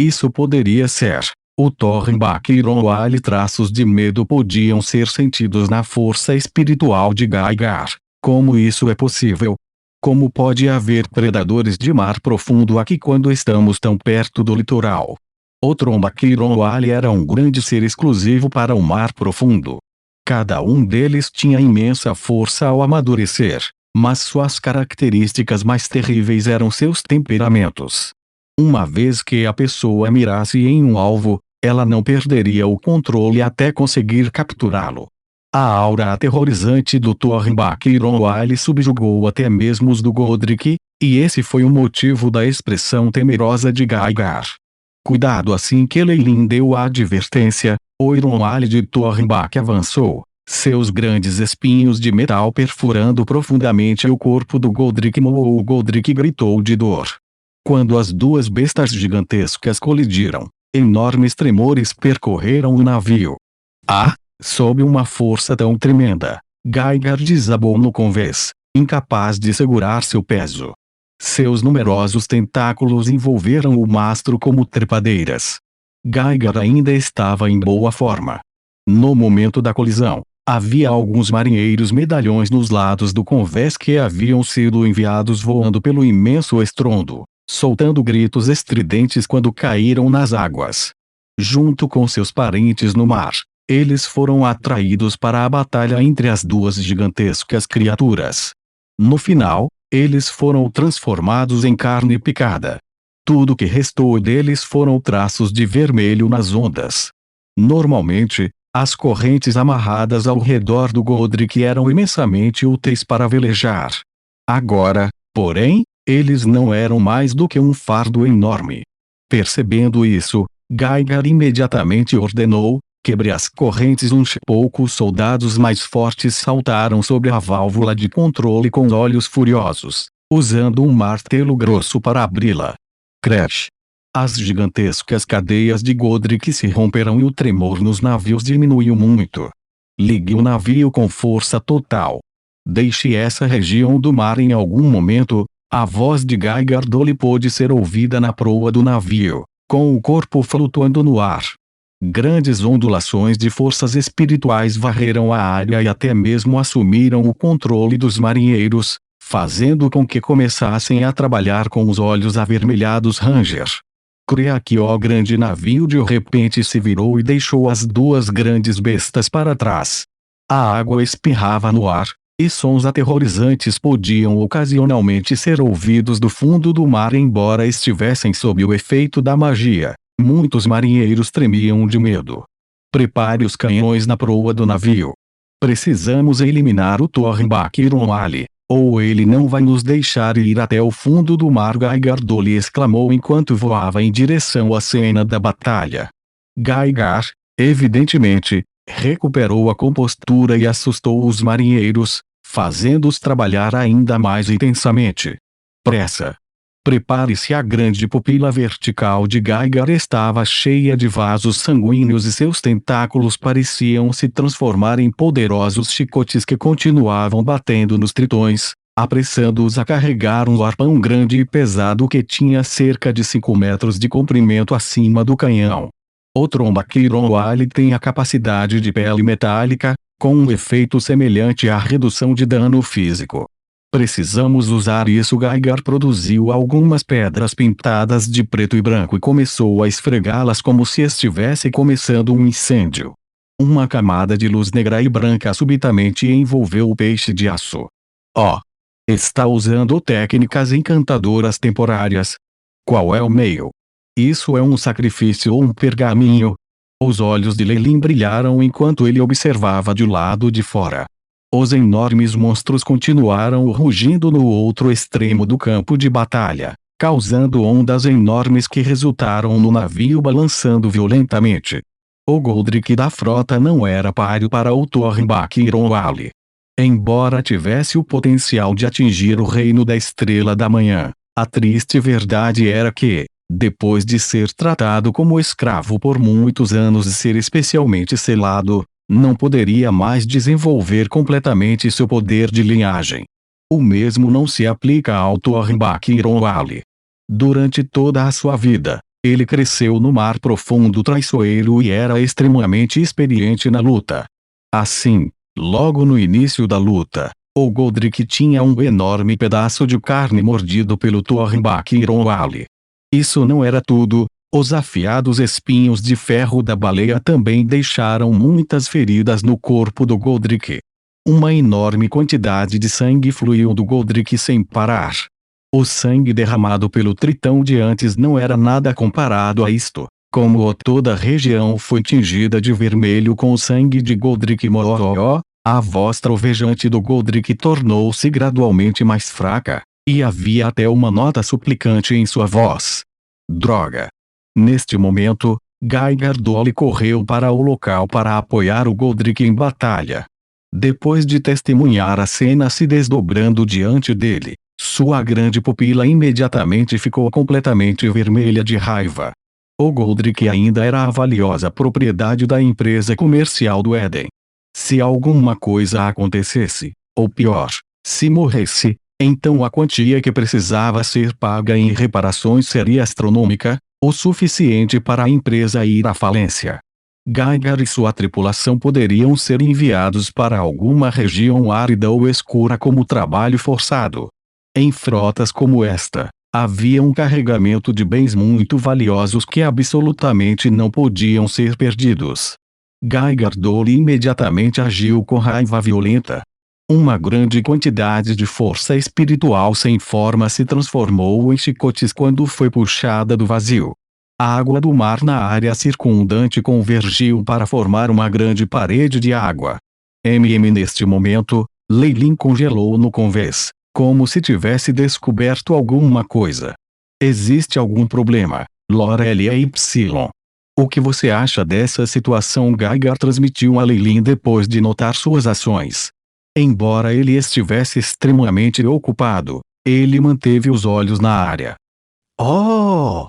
Isso poderia ser. O Thorenbach e Ronwali. Traços de medo podiam ser sentidos na força espiritual de Gaigar. Como isso é possível? Como pode haver predadores de mar profundo aqui quando estamos tão perto do litoral? O Thorenbach e Ronwali era um grande ser exclusivo para o mar profundo. Cada um deles tinha imensa força ao amadurecer, mas suas características mais terríveis eram seus temperamentos. Uma vez que a pessoa mirasse em um alvo, ela não perderia o controle até conseguir capturá-lo. A aura aterrorizante do Thorenbach e Ronwali subjugou até mesmo os do Godric, e esse foi o motivo da expressão temerosa de Gaigar. Cuidado! Assim que Leilin deu a advertência, o Ronwali de Thorenbach avançou, seus grandes espinhos de metal perfurando profundamente o corpo do Godric. O Godric gritou de dor. Quando as duas bestas gigantescas colidiram, enormes tremores percorreram o navio. Sob uma força tão tremenda, Gaigar desabou no convés, incapaz de segurar seu peso. Seus numerosos tentáculos envolveram o mastro como trepadeiras. Gaigar ainda estava em boa forma. No momento da colisão, havia alguns marinheiros medalhões nos lados do convés que haviam sido enviados voando pelo imenso estrondo, soltando gritos estridentes quando caíram nas águas. Junto com seus parentes no mar, eles foram atraídos para a batalha entre as duas gigantescas criaturas. No final, eles foram transformados em carne picada. Tudo que restou deles foram traços de vermelho nas ondas. Normalmente, as correntes amarradas ao redor do Godric eram imensamente úteis para velejar. Agora, porém, eles não eram mais do que um fardo enorme. Percebendo isso, Gaigar imediatamente ordenou: quebre as correntes. Uns poucos soldados mais fortes saltaram sobre a válvula de controle com olhos furiosos, usando um martelo grosso para abri-la. Crash! As gigantescas cadeias de Godric se romperam e o tremor nos navios diminuiu muito. Ligue o navio com força total. Deixe essa região do mar em algum momento. A voz de Gaigar Doli pôde ser ouvida na proa do navio, com o corpo flutuando no ar. Grandes ondulações de forças espirituais varreram a área e até mesmo assumiram o controle dos marinheiros, fazendo com que começassem a trabalhar com os olhos avermelhados. Ranger! Creak! O grande navio de repente se virou e deixou as duas grandes bestas para trás. A água espirrava no ar, e sons aterrorizantes podiam ocasionalmente ser ouvidos do fundo do mar. Embora estivessem sob o efeito da magia, muitos marinheiros tremiam de medo. Prepare os canhões na proa do navio. Precisamos eliminar o Thorenbach e Ronwali, ou ele não vai nos deixar ir até o fundo do mar. Gaigar Doli exclamou enquanto voava em direção à cena da batalha. Gaigar, evidentemente, recuperou a compostura e assustou os marinheiros, fazendo-os trabalhar ainda mais intensamente. Pressa! Prepare-se! A grande pupila vertical de Gaigar estava cheia de vasos sanguíneos e seus tentáculos pareciam se transformar em poderosos chicotes que continuavam batendo nos tritões, apressando-os a carregar um arpão grande e pesado que tinha cerca de 5 metros de comprimento acima do canhão. O Thorenbach e Ronwali tem a capacidade de pele metálica, com um efeito semelhante à redução de dano físico. Precisamos usar isso. Gaigar produziu algumas pedras pintadas de preto e branco e começou a esfregá-las como se estivesse começando um incêndio. Uma camada de luz negra e branca subitamente envolveu o peixe de aço. Está usando técnicas encantadoras temporárias. Qual é o meio? Isso é um sacrifício ou um pergaminho? Os olhos de Leilin brilharam enquanto ele observava de lado de fora. Os enormes monstros continuaram rugindo no outro extremo do campo de batalha, causando ondas enormes que resultaram no navio balançando violentamente. O Godric da frota não era páreo para o Thorenbach e Ronwali. Embora tivesse o potencial de atingir o reino da Estrela da Manhã, a triste verdade era que, depois de ser tratado como escravo por muitos anos e ser especialmente selado, não poderia mais desenvolver completamente seu poder de linhagem. O mesmo não se aplica ao Thorenbach e Ronwali. Durante toda a sua vida, Ele cresceu no mar profundo traiçoeiro e era extremamente experiente na luta. Assim, logo no início da luta, o Godric tinha um enorme pedaço de carne mordido pelo Thorbak Ironwali. Isso não era tudo, os afiados espinhos de ferro da baleia também deixaram muitas feridas no corpo do Godric. Uma enorme quantidade de sangue fluiu do Godric sem parar. O sangue derramado pelo tritão de antes não era nada comparado a isto. Como toda a região foi tingida de vermelho com o sangue de Godric Moroó, a voz trovejante do Godric tornou-se gradualmente mais fraca, e havia até uma nota suplicante em sua voz. Droga! Neste momento, Guy-Gardoli correu para o local para apoiar o Godric em batalha. Depois de testemunhar a cena se desdobrando diante dele, sua grande pupila imediatamente ficou completamente vermelha de raiva. O Godric ainda era a valiosa propriedade da empresa comercial do Éden. Se alguma coisa acontecesse, ou pior, se morresse, então a quantia que precisava ser paga em reparações seria astronômica, o suficiente para a empresa ir à falência. Gaigar e sua tripulação poderiam ser enviados para alguma região árida ou escura como trabalho forçado. Em frotas como esta, havia um carregamento de bens muito valiosos que absolutamente não podiam ser perdidos. Guy-Gardoli imediatamente agiu com raiva violenta. Uma grande quantidade de força espiritual sem forma se transformou em chicotes quando foi puxada do vazio. A água do mar na área circundante convergiu para formar uma grande parede de água. Neste momento, Lei Lin congelou no convés, como se tivesse descoberto alguma coisa. Existe algum problema, Lorelia Y? O que você acha dessa situação? Gaigar transmitiu a Lei Lin depois de notar suas ações. Embora ele estivesse extremamente ocupado, ele manteve os olhos na área. Oh!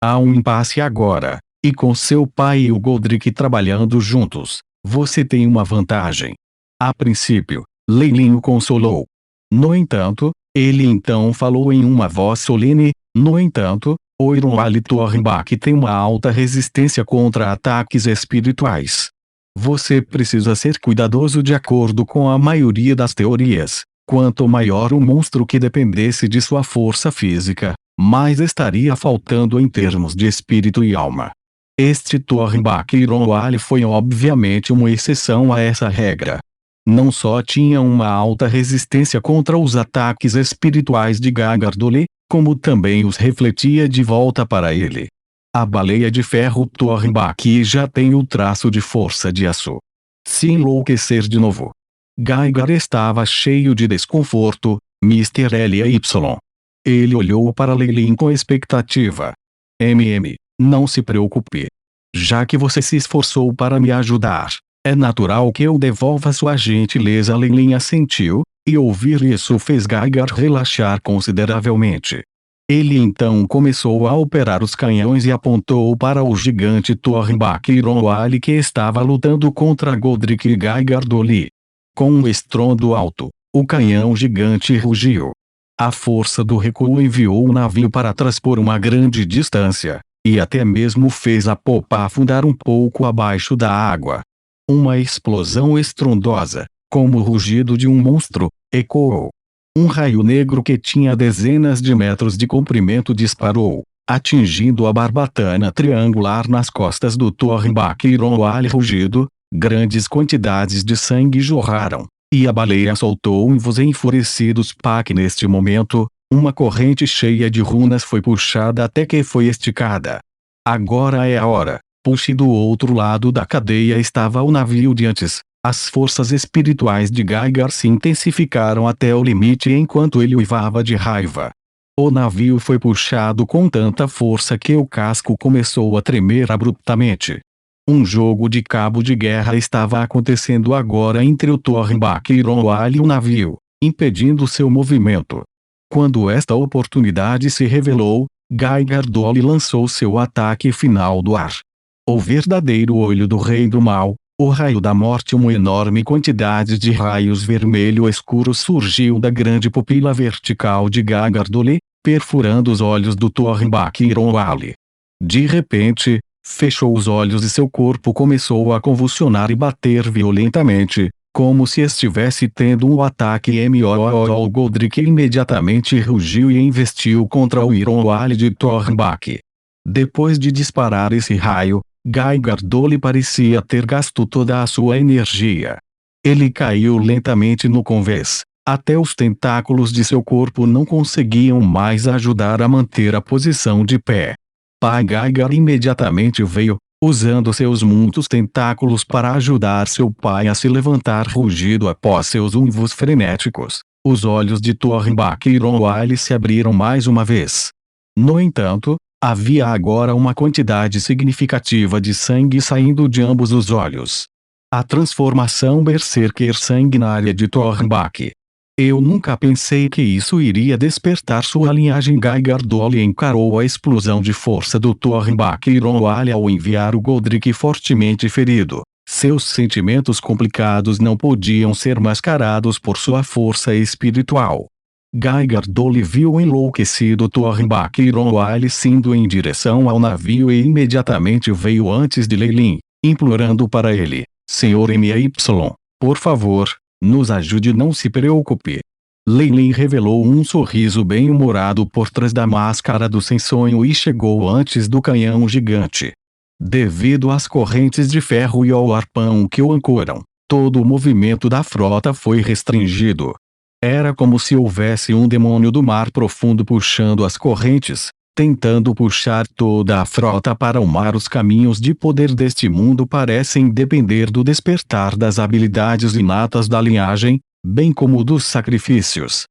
Há um impasse agora, e com seu pai e o Godric trabalhando juntos, você tem uma vantagem. A princípio, Lei Lin o consolou. No entanto, ele então falou em uma voz solene, no entanto, o Ironwali Thorbak tem uma alta resistência contra ataques espirituais. Você precisa ser cuidadoso de acordo com a maioria das teorias. Quanto maior o monstro que dependesse de sua força física, mais estaria faltando em termos de espírito e alma. Este Thorbak Ironwali foi obviamente uma exceção a essa regra. Não só tinha uma alta resistência contra os ataques espirituais de Guy-Gardoli, como também os refletia de volta para ele. A baleia de ferro Thorbak já tem o traço de força de aço. Se enlouquecer de novo. Gaigar estava cheio de desconforto, Mr. Ly. Ele olhou para Lei Lin com expectativa. Não se preocupe. Já que você se esforçou para me ajudar, é natural que eu devolva sua gentileza. Lei Lin assentiu, e ouvir isso fez Gaigar relaxar consideravelmente. Ele então começou a operar os canhões e apontou para o gigante Thorbak Ironwali que estava lutando contra Godric e Guy-Gardoli. Com um estrondo alto, o canhão gigante rugiu. A força do recuo enviou o navio para trás por uma grande distância, e até mesmo fez a popa afundar um pouco abaixo da água. Uma explosão estrondosa, como o rugido de um monstro, ecoou. Um raio negro que tinha dezenas de metros de comprimento disparou, atingindo a barbatana triangular nas costas do Thorbak Ironwali. Rugido, grandes quantidades de sangue jorraram, e a baleia soltou um voz enfurecido. Neste momento, uma corrente cheia de runas foi puxada até que foi esticada. Agora é a hora. Puxe. Do outro lado da cadeia estava o navio de antes. As forças espirituais de Gaigar se intensificaram até o limite enquanto ele uivava de raiva. O navio foi puxado com tanta força que o casco começou a tremer abruptamente. Um jogo de cabo de guerra estava acontecendo agora entre o Thorbak Ironwali e o navio, impedindo seu movimento. Quando esta oportunidade se revelou, Guy-Gardoli lançou seu ataque final do ar. O verdadeiro olho do Rei do Mal, o raio da morte. Uma enorme quantidade de raios vermelho escuro surgiu da grande pupila vertical de Guy-Gardoli, perfurando os olhos do Thorbak Ironwali. De repente, fechou os olhos e seu corpo começou a convulsionar e bater violentamente, como se estivesse tendo um ataque MOOO. Godric imediatamente rugiu e investiu contra o Iron Wall de Thornbach. Depois de disparar esse raio, Gaigar Dole parecia ter gasto toda a sua energia. Ele caiu lentamente no convés. Até os tentáculos de seu corpo não conseguiam mais ajudar a manter a posição de pé. Pai Gaigar imediatamente veio, usando seus muitos tentáculos para ajudar seu pai a se levantar rugido após seus uivos frenéticos. Os olhos de Thornbach e Ronwall se abriram mais uma vez. No entanto, havia agora uma quantidade significativa de sangue saindo de ambos os olhos. A transformação berserker sanguinária de Thornbach. Eu nunca pensei que isso iria despertar sua linhagem. Gaigar Dole encarou a explosão de força do Thornbach e Ronwall ao enviar o Godric fortemente ferido. Seus sentimentos complicados não podiam ser mascarados por sua força espiritual. Gaigar Dole viu o enlouquecido Thornbach e Ronwall indo em direção ao navio e imediatamente veio antes de Leilin, implorando para ele: Senhor My, por favor, nos ajude, não se preocupe. Leilin revelou um sorriso bem-humorado por trás da máscara do sem-sonho e chegou antes do canhão gigante. Devido às correntes de ferro e ao arpão que o ancoram, todo o movimento da frota foi restringido. Era como se houvesse um demônio do mar profundo puxando as correntes, tentando puxar toda a frota para o mar. Os caminhos de poder deste mundo parecem depender do despertar das habilidades inatas da linhagem, bem como dos sacrifícios.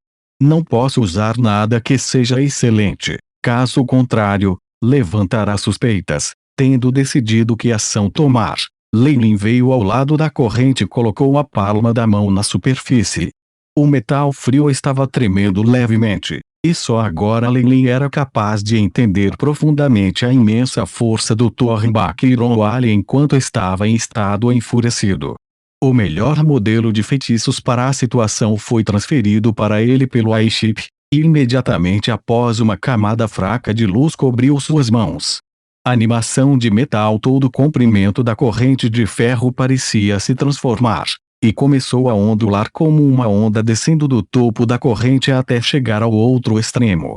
Não posso usar nada que seja excelente, caso contrário, levantará suspeitas. Tendo decidido que ação tomar, Leilin veio ao lado da corrente e colocou a palma da mão na superfície. O metal frio estava tremendo levemente, e só agora Leilin era capaz de entender profundamente a imensa força do Thornbach e Ronwall enquanto estava em estado enfurecido. O melhor modelo de feitiços para a situação foi transferido para ele pelo airship, e imediatamente após uma camada fraca de luz cobriu suas mãos. A animação de metal. Todo o comprimento da corrente de ferro parecia se transformar, e começou a ondular como uma onda descendo do topo da corrente até chegar ao outro extremo.